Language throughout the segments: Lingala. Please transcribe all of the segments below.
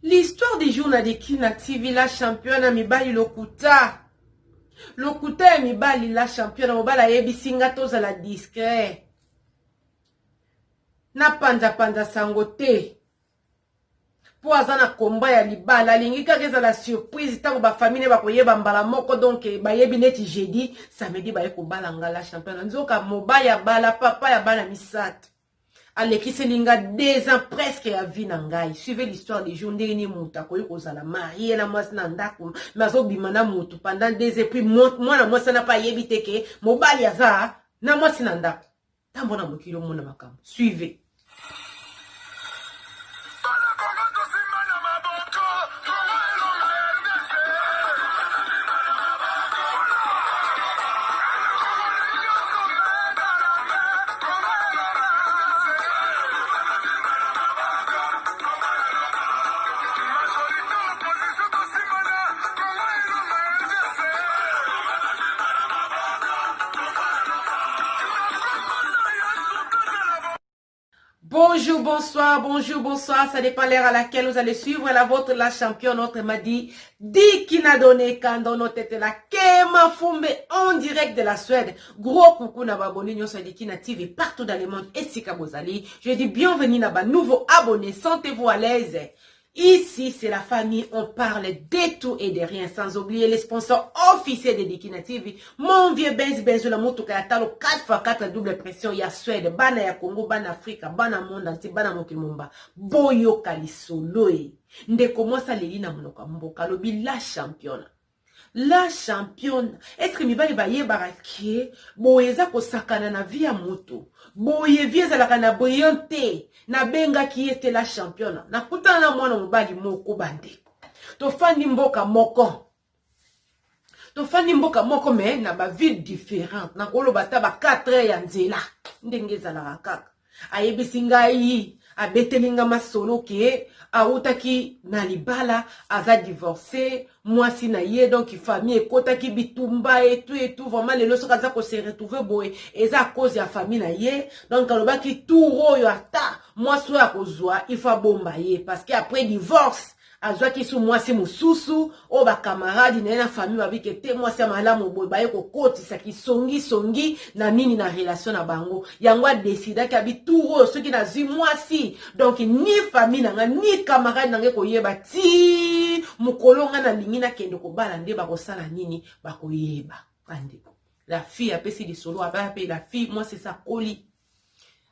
L'histoire des jours de Kina TV, la championne mibali lokuta. Lokuta mibali la championne mobala yebisinga toza la discret. Na panda sangote. Po azana komba ya libala lingika keza la surprise tango ba famille ba koyeba mbala moko donc ba yebi neti jeudi samedi ba yeko balanga la championne nzoka mobaya bala papa ya bana misat. Aleki selinga 2 ans presque ya vie na ngai. Suivez l'histoire des jours ndenge ni muta koyi kozala marié na mwasi na ndako mazo bimana mutu pendant 2 ans puis moi na mwasi na pa yebi teke mobali aza na mwasi na ndako. Tambo na mokilo mona makambo. Suivez. Bonjour, bonsoir, ça dépend l'heure à laquelle vous allez suivre la vôtre, la championne, notre m'a dit qui n'a donné quand dans notre tête la Kema Fumbe en direct de la Suède. Gros coucou na baboni nyo di Kina TV partout dans le monde et si kabozali. Je dis bienvenue na ba nouveau abonné, sentez-vous à l'aise. Ici, c'est la famille, on parle de tout et de rien, sans oublier les sponsors officiels de Kina TV. Mon vieux Benz la moto kayatalo 4x4 double pression, ya Suède, bana ya Congo, bana Afrika, bana monde entier, bana mokimumba. Boyo kalisoloe. Ndeko mosa lelina monoka mboka, lobi la championne. La championne. Est-ce que mibali ba yebara ke boyeza ko sakana na via moto. Boye vieza la kana boyonte na benga ki ete la championne. Na kutana na mwana mobali moko bande. To fandi mboka moko. To fandi mboka moko me na ba ville différente. Na kolo bata ba 4 ya nzela. Ndenge za la kaka. Ayebisi ngai abetelinga masolo ke autaki na libala aza divorcé mwasi na ye donc famille ekotaki bitumba et tout vraiment les loso kaza ko se retrouver boy eza à cause ya famille na ye donc alobaki tout royo ata mwasi ya kozwa il faut bomba ye parce que après divorce azwaki su mwasi mususu o ba camarade na famille babike te mwasi ya malamu boy baye ko kotisa ki songi na nini na relation na bango yango a décidé ka bituro soki na zi mwasi donc ni famille na ni camarade na ko yeba ti mukolonga na lingi na kende ko bala nde ba ko sala nini ba ko yeba ande la fille a pesi di solo aba pe la fille moi c'est ça Koli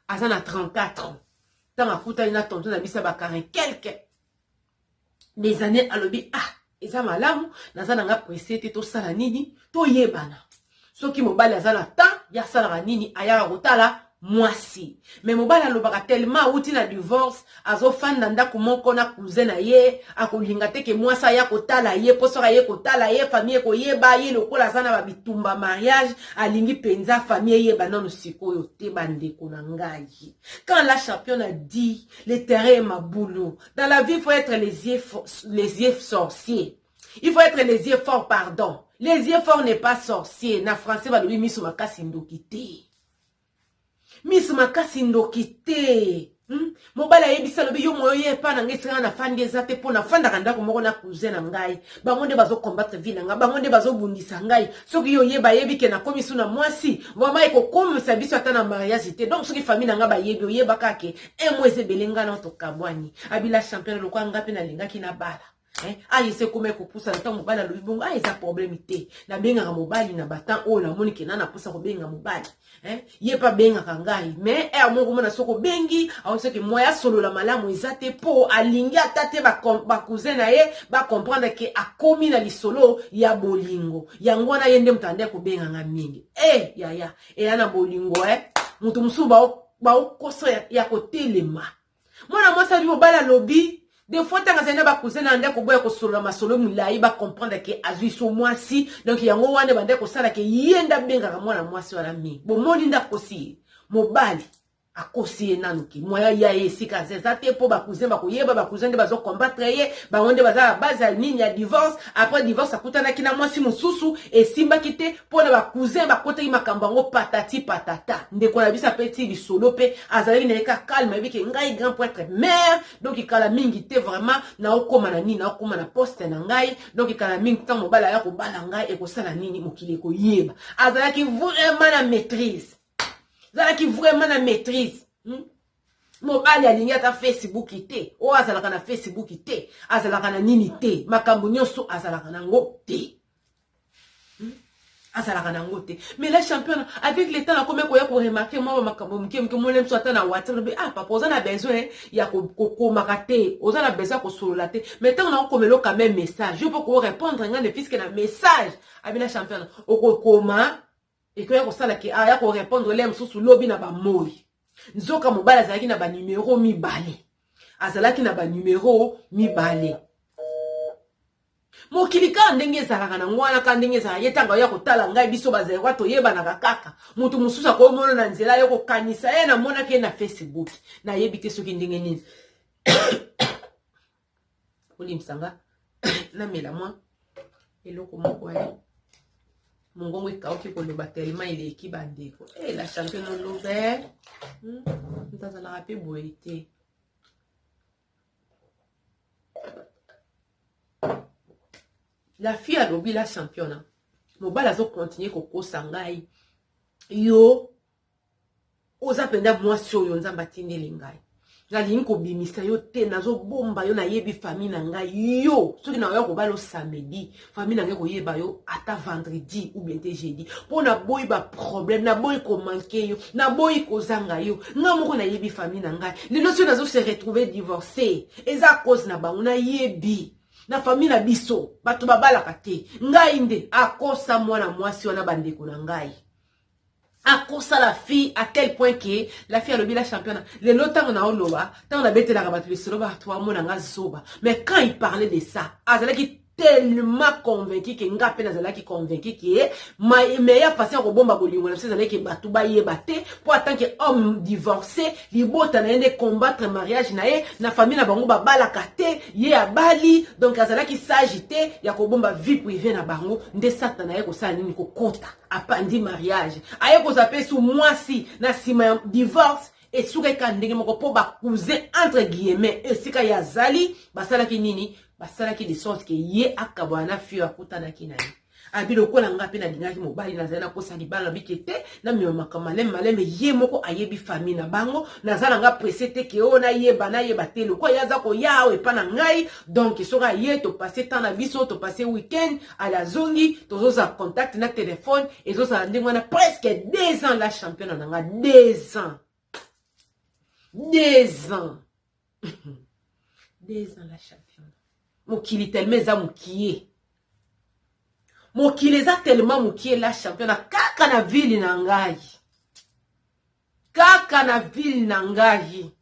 azana 34 ans tant akuta ina tonton na bisa ba 40 quelque des années à l'obi eza malamu nazana nga pressé te to sala nini to yebana soki mobali azana temps ya sala nini aya rotala mwasi mais mobali alobaka tellement uti na divorce azofanda ndako moko na cousin na ye akolinga te ke mwasa ya kotala ye poso ye kotala ye famille ko yeba ye lokola zana ba bitumba mariage alingi penza famille yeba non sikoyo te bandeko na ngai. Quand la championne a dit le terrain est ma boulot dans la vie il faut être les yeux sorciers, il faut être les yeux forts, pardon, les yeux forts n'est pas sorcier na français ba lobi miso makasi ndokite Miss makasi ndokite. Mobala yebisa lobi yo moyo ye pa na ngesanga na fandi ezate po na fanda kanda ko moko na cousin na ngai. Bango nde bazo combattre vie na ngai, bango nde bazo bundisa ngai. Soki yo yeba yebi ke na komisu na mwasi, vraiment eko comme ça biso ata na mariage te. Donc soki famille na ngai ba yebi oyeba kake emweze belenga na to kabwani. Abila champion lokwa ngapi na linga kina bala. Yese kome ko pusa ntango mobali lobi bongo eza problème te na benga ka mobali na batan o na moni ke na pusa ko benga mobali ye pa benga ka ngai mais mongo mona soko bengi awo seki moya solo la malamu ezate po alingi atate ba cousin na ye ba comprendre ke akomi na lisolo ya bolingo yango na yende mutande ko benga nga mingi ya na bolingo mutu musu ba koso ya kotelema mwana mwasa li mobali lobi. Des fois, tant que ba cousin na ndeko boya ko solo masolo mulai ba comprendre que azui so mwasi donc yango wane bande ko sala ke yenda benga ka mwana mwasi wala mi bo moni nda kosi mobali akosi nanuki moya ya esika zezate po ba cousin ba koyeba ba cousin de bazo combattre ye ba onde baza base nini ya divorce après divorce akutana kina mwasi mususu esimba kite po na ba cousin ba koteki makambo ngo patati patata ndeko na bisa petit lisolo pe azali na eka calme biki ngai grand prêtre mère donc ikala mingi te vraiment na okoma na nini na okoma na poste na ngai donc ikala mingi tant mobala ya ko bala ngai e ko sala nini mokili ko yeba azalaki vraiment na maîtrise. Zalaki vraiment na maîtrise. Mobali alingi ata Facebook ite. O azalaka na Facebook ite. Azalaka na nini te. Makambo nyonso azalaka na ngo te. Azalaka na ngo te. Mais la championne, avec le temps, la combien qu'on y a pour remarquer, moi, makambo mke mo lem soit na WhatsApp. Ah, papa, on a besoin, ya ko makate. On a besoin ko solo la te. Maintenant, on a comme lo quand même message. Je peux ko répondre ngane puisque na message. Abi la championne. O ko koma et que ya ki ya ko répondre lem sous lobby na ba moi nzoka mobala azalaki na ba numéro mibale azalaki na ba numéro mibale mokilika ndenge ezalaka na ngwana ka ndenge ezala yetanga ya kotala ngai biso bazalwa toyeba na kaka mutu mususa ko mona na nzela yo ko kanisa ye na mona ke na Facebook na yebi te soki ndenge nini olimsanga na mela moi eloko moko ya Mongongo ikauki koloba tellement il est équibandeko. Eh la championne l'ouvert. Ntaza la rapé boité. La fille a lobi la championne. Mobala zo continuer koko sangai. Yo oza penda mwasi oyo nzamba tindeli ngai. Nali ko bimisa yo te nazo bomba yo na yebi famille na ngai yo soki na yo ko balo samedi famille na ngai ko yeba yo ata vendredi ou bien jeudi po na boy ba problème na boy ko manquer yo na boy ko zanga yo nga moko na yebi famille na ngai lelo so nazo se retrouver divorcé eza cause na bango na yebi na famille na biso bato babalaka te ngai nde akosa mwana mwasi wana bandeko na ngai à cause la fille à tel point que la fille a le la championne les lotang on a oloba tant on a bêté la rabat le solo ba toi mon anga zoba mais quand il parlait de ça azala qui tellement convaincu que nga pe nazala qui convaincu que ma meilleure façon ko bomba bolingo na c'est que batu ba yebate pour tant que homme divorcé li bota na ende combattre mariage na ye na famille na bango ba balaka te ye abali donc azala qui s'agiter ya ko bomba vie privée na bango nde satana ye ko sala nini ko kota apandi mariage aye ko zape sou mwasi na sima divorce et souka kandenge moko po ba cousin entre guillemets et sika ya zali basala ki nini basala ki de sorte que ye akabwana fio akutana kinani abilo ko langa pe na dingaki mobali na zana ko sali bala bikete na mi makamale maleme ye moko ayebi famille na bango na zala nga presete ke ona yeba na yeba telo ko yaza ko yawe pa na ngai donc soka ye to passer temps na biso to passer week-end à la zongi to zoza contact na téléphone et zoza ndingwana presque 2 ans la championne na nga 2 ans 2 ans 2 ans la championne mokili tellement za mokié mokili za tellement mokié la championne kaka na ville na ngai kaka na ville na ngai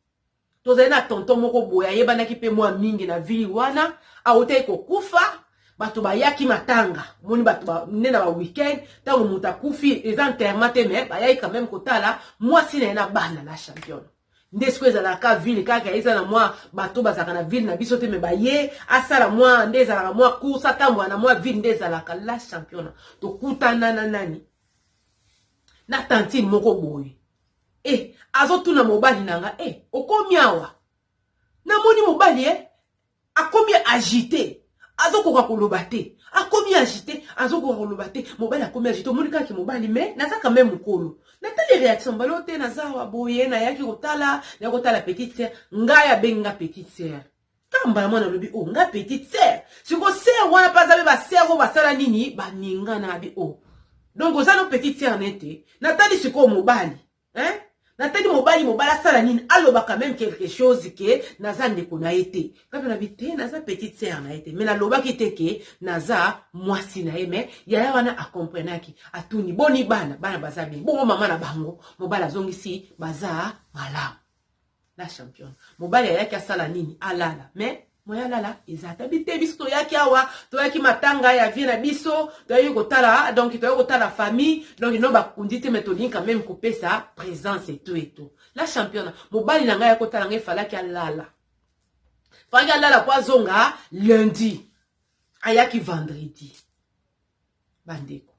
tozali na tonton moko boya yebanaki pe mwa mingi na ville wana autei kokufa bato bayaki matanga moni bato ba nena ba weekend tango muta kufi eza enterrement te mais bayaki quand même kotala mwasi na bana la championne ndesko ezalaka ville kaka eza na mwa bato bazaka na ville na biso te me baye asala mwa nde ezalaka mwa course atambwa na mwa ville nde ezalaka la championne to kutana na nani na tantine moko boye azotuna mobali nanga okomi awa na moni mobali akomi agité azokoka koloba te akomi agité azokoka koloba te mobali akomi agité omoni kaka mobali mais naza quand même mokolo natali réaction balote nazawa boye na yaki kotala ya kotala petite sœur ngai abenga petite sœur kamba mwana lobi nga petite sœur siko sœur wana pazabe ba sœur basala nini baninga na bi donc ozana petite sœur nete natali siko mobali natali mobali sala nini aloba quand même quelque chose que naza ndeko na été quand na bité naza petite sœur na été mais na loba ki te ke naza mwasi na mais yaya wana a comprenaki atuni boni bana baza bien bon mama na bango mobali azongisi baza malamu la championne mobali yaya ki asala nini alala mais moya lala ezata bite biso toyaki awa toyaki matanga ya vie na biso toyaki kotala donc toyaki kotala famille donc no bakundi te mais tolingi quand même kopesa présence et tout la championne mobali na ngai ya kotala ngai falaki alala po azonga lundi ayaki vendredi bandeko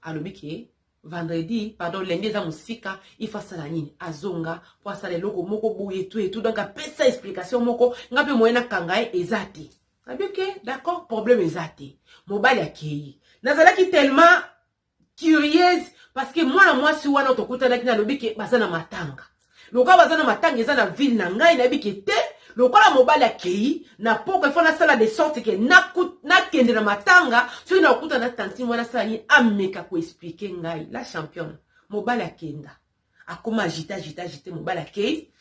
alobi ke vendredi, pardon, lundi eza musika, il faut sala nini, azonga, po asala loko moko boye tout, donc apesa explication moko, ngape moyena kangaye ezate. Abi ok, d'accord, problème ezate. Mobali akei. Nazalaki tellement curieuse, parce que moi si wana tokuta na kina lobi ke bazana matanga. Loka bazana matanga eza na ville na ngai na biki te, lokola mobali akei na poko il faut na sala de sorte que na kende na matanga so na okuta na tanti mwana sala ni ameka ko expliquer ngai la championne mobali akenda akoma agita mobali akei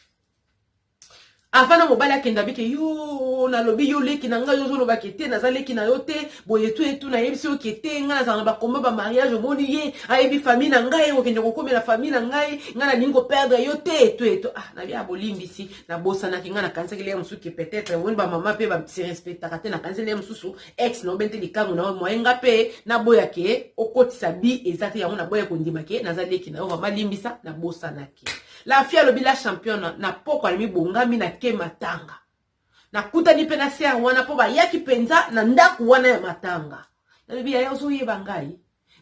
afana mobali akenda bike yo na lobi yo leki na ngai yo zo loba kete na zaleki na yo te boye tout na yebisi yo kete nga za ba komba ba mariage moni ye ayebi famille na ngai o kende ko komela famille na ngai nga na ningo perdre yo te tout na bia bolimbisi na bosa na kinga na kanisa kile musu ki peut-être woni ba mama pe ba se respecta kate na kanisa le mususu ex no bente likango na moyenga pe na boya ke okotisa bi ezate yango na boya ko ndima ke na zaleki na yo mama limbisa na bosa na ke la fille lobi la championne na poko alimi bongami na ke matanga na kuta ni pena ser wana po ba yaki penza na ndaku wana ya matanga na lobi ya zo yeba ngai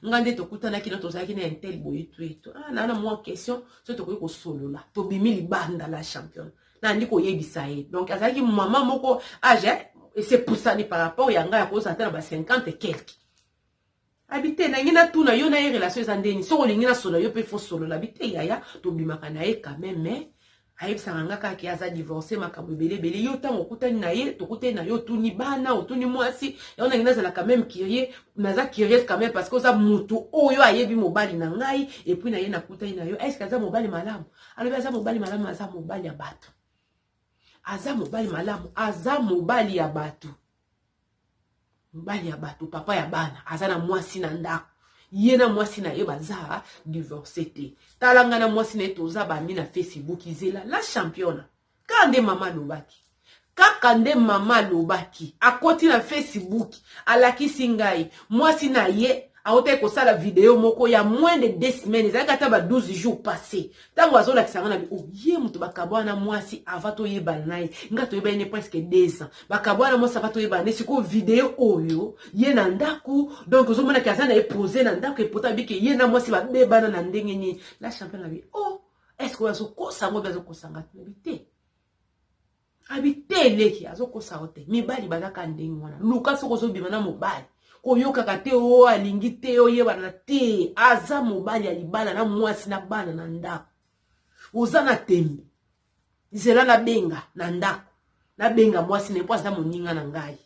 ngande to kuta na kino to zaki na intel boye tout na moi question so to ko solola to bimi libanda la championne na ndiko yebisa ye donc azaki maman moko age et c'est pour ça ni par rapport ya ngai ko sa tena ba 50 et quelques habité na ngina tuna yo na relation za ndeni so lingina solo yo pe fo solo la habité yaya to bimaka na ye quand même mais ayeb saranga ka ki aza divorcé makambo belé yo tango kutani na ye to kutani na yo tuni bana otuni mwasi yo na ngina za quand même curieux naza curieux quand même parce que ça mutu oyo ayebi mobali na ngai et puis na ye na kutani na yo est-ce que aza mobali malamu alobi aza mobali malamu aza mobali ya bato aza mobali malamu aza mobali ya bato mobali ya bato papa ya bana azana mwasi na ndako yena mwasi na ye baza divorcé te talanga na mwasi na toza bami na Facebook izela la championne kande mama lobaki kaka nde mama lobaki akoti na Facebook alakisi ngai mwasi na ye aote ko sala vidéo moko ya moins de 2 semaines ezalaka ta ba 12 jours passés tango azola kisanga na o ye mutu bakabwana mwasi avato yeba naye ngato yeba ne presque 2 ans bakabwana mwasi avato yeba ne siko vidéo oyo ye na ndaku donc ozomona ki azana eposer na ndaku epota bike ye na mwasi ba bebana na ndenge ni la championne abi oh est-ce que azo kosa ngo bazo kosanga tebite habité leki azo kosa ote mibali badaka ndenge wana luka soko zo bimana mobali koyoka kate o alingi te o yebana te aza mobali ya libala na mwasi na bana na ndako oza na tembe zela na benga na ndako na benga mwasi ne po aza moninga na ngai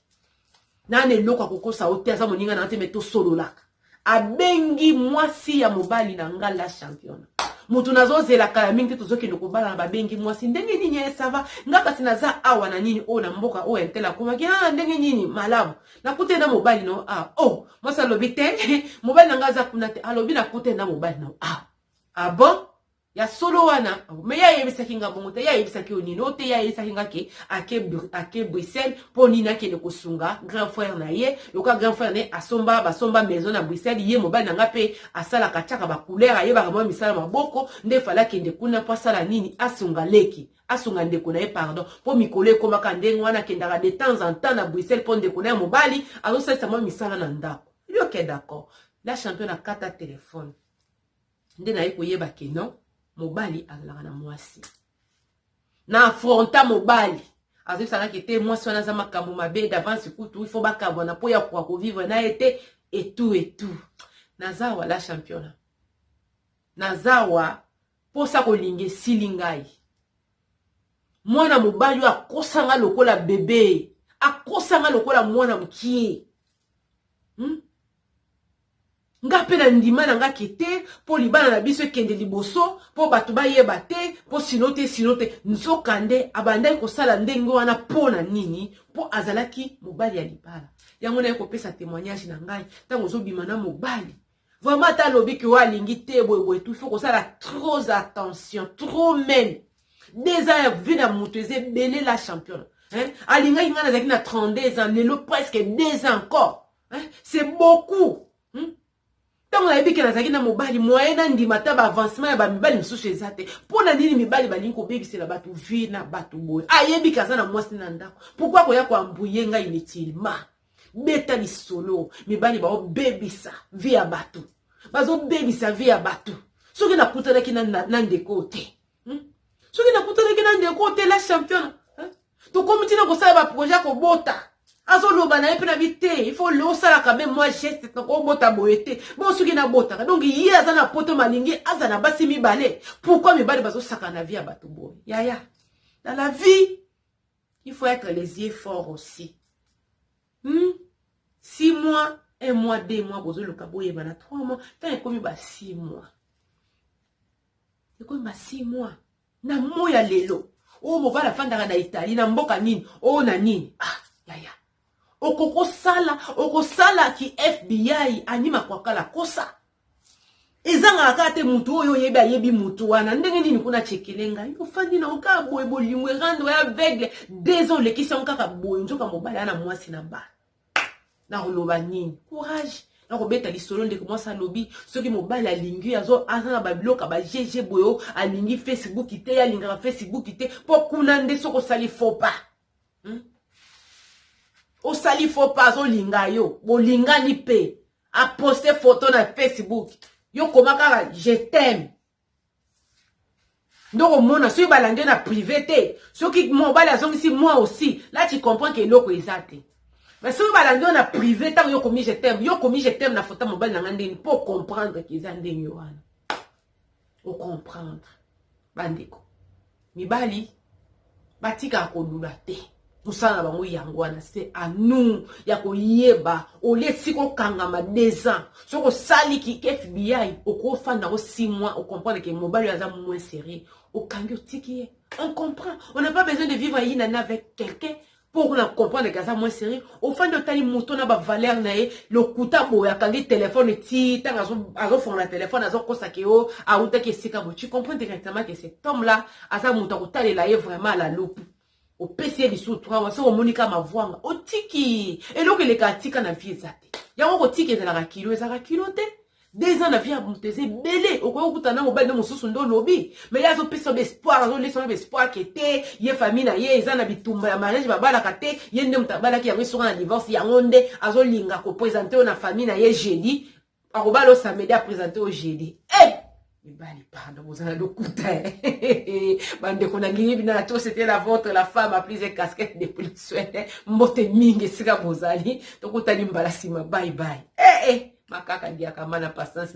na ne loka kokosa o te aza moninga na tembe to sololaka abengi mwasi ya mobali na nga la championne mutu nazo zela kala mingi tozoki ndokobala na babengi mwasi ndenge nini ya sava ngaka sinaza awa na nini o na mboka o entela komaki ndenge nini malamu nakute na mobali no oh mwasa lobi te mobali na ngaza kuna te alobi nakute na mobali no bon ya solo wana me ya yebisaki nga bongo te ya yebisaki onini o te ya yebisaki nga ke ake Bruxelles po nina ke kosunga grand frère na ye yoka grand frère ne basomba maison na Bruxelles ye mobali na nga pe asala kachaka ba couleur ayeba kama misala maboko nde fala kende kuna po sala nini asunga leki asunga ndeko na ye pardon po mikolo komaka ndenge wana kendaka de temps en temps na Bruxelles po ndeko na ye mobali azosalisa mwa misala na ndako ok d'accord la championne a kata téléphone nde na ye koyeba ke non mobali azalaka na mwasi na affronta mobali azosala ke te mwasi wana za makambo mabe d'avance kutu il faut bakabona po ya kwa vivre na ete et tout nazawa la championne nazawa posa kolinge silingai mwana mobali akosanga lokola bebe akosanga lokola mwana mkie nga pe na ndima na nga kete po libana na biso kende liboso po bato bayeba te po sinote nzokande abandai kosala ndenge wana po na nini po azalaki mobali ya libala yango na kopesa témoignage na ngai tango zobima na mobali vraiment ta lobi ki wa lingi te boy tout faut kosala trop attention trop même déjà vu na muteze belé la championne Alinga inga nazaki na 32 ans, lelo presque 2 ans encore. C'est beaucoup. Tant on a dit que nazaki na mobali moyen na ndima ta ba avancement ya ba mibali misusu ezate. Pona nini mibali balingi ko bebisela batu vi na batu boy. Ayebi kaza na mwasi na ndako. Pourquoi ko ya ko ambuye nga inutilement? Beta li solo, mibali ba bebisa vi ya batu. Bazo bebisa vi ya batu. Soki na kutana ki na ndeko te. Soki na kutana ki na ndeko te la championne. To comme tu na ko sa ba projet ko bota. Azo loba na epe na vite, il faut le sala quand même moi geste na ko bota boyete. Bon soki na bota. Donc yi aza na poto malingi aza na basi mibale. Pourquoi mibale bazo saka na vie ya batu boy? Yaya. Dans la vie, il faut être les yeux forts aussi. 6 mois, 1 mois, 2 mois, bozo le kaboye bana 3 mois, tant il komi ba 6 mois. Il komi ba 6 mois. Na moya lelo. Oh mo va la fanda na Italie na mboka nini? Oh na nini? Yaya. Okoko sala ki FBI anima kwa kala kosa. Ezanga akate mutu oyo yebi mutu wana ndenge nini kuna chekelenga yo fandi na oka boye bolimwe rando ya aveugle désolé ki son kaka boye nzoka mobali ana mwasi na ba na roloba nini courage na ko beta lisolo ndeko mwasa lobi soki mobali alingi azo azana ba bloka ba GG boyo alingi Facebook ite ya linga Facebook ite po kuna nde soko sali faux pas o sali faux pas zo linga yo bolinga ni pe a poster photo na Facebook. Yo komaka je t'aime. Donc au monde si balande na privé ce qui mobile azongi si moi aussi là tu comprends que loko ezate. Mais si balande na privé tant yo komi je t'aime na photo mobile na ngandeni pour comprendre que ezande yo wana. Pour comprendre. Bandeko. Mibali batika kodula te. Musala bango yangwana c'est à nous ya ko yeba o lesiko kangama 2 ans soko sali ki FBI oko fanda ko 6 mois on comprend que mobile ya moins sérieux au kango tiki on comprend on n'a pas besoin de vivre inana avec quelqu'un pour comprendre que ça moins sérieux au fond de tali moto na ba valeur na e le kuta boya kangi téléphone ti tanga azo fond la téléphone azo kosake o a uta ke sika bo tu comprends directement que cet homme là asa moto ko tali la vraiment à la loupe. Au PC du sous 3 mois, c'est au Monica ma voix, au tiki. Et donc, les katika na vie zate. Y'a un tiki de la kilo, et ça kilo te. 2 ans na vie à montezi, belé. Au quoi, au au bel de mon sous-sundo lobby. Mais y'a un peu d'espoir, un espoir qui était, y'a famille na y'a, y'a bitumba, y'a mariage, y'a bala kate, y'a n'em tabala qui a sur un divorce, y'a onde, azo linga, ko présenter on a famille na y'a jeudi. Arobalo samedi à présenter au jeudi. Mibali pardon vous avez le coup bande kona ngibi na to c'était la vôtre la femme a pris une casquette de police mbote mingi sika bozali to kutani mbalasima bye bye makaka ndia kama na patience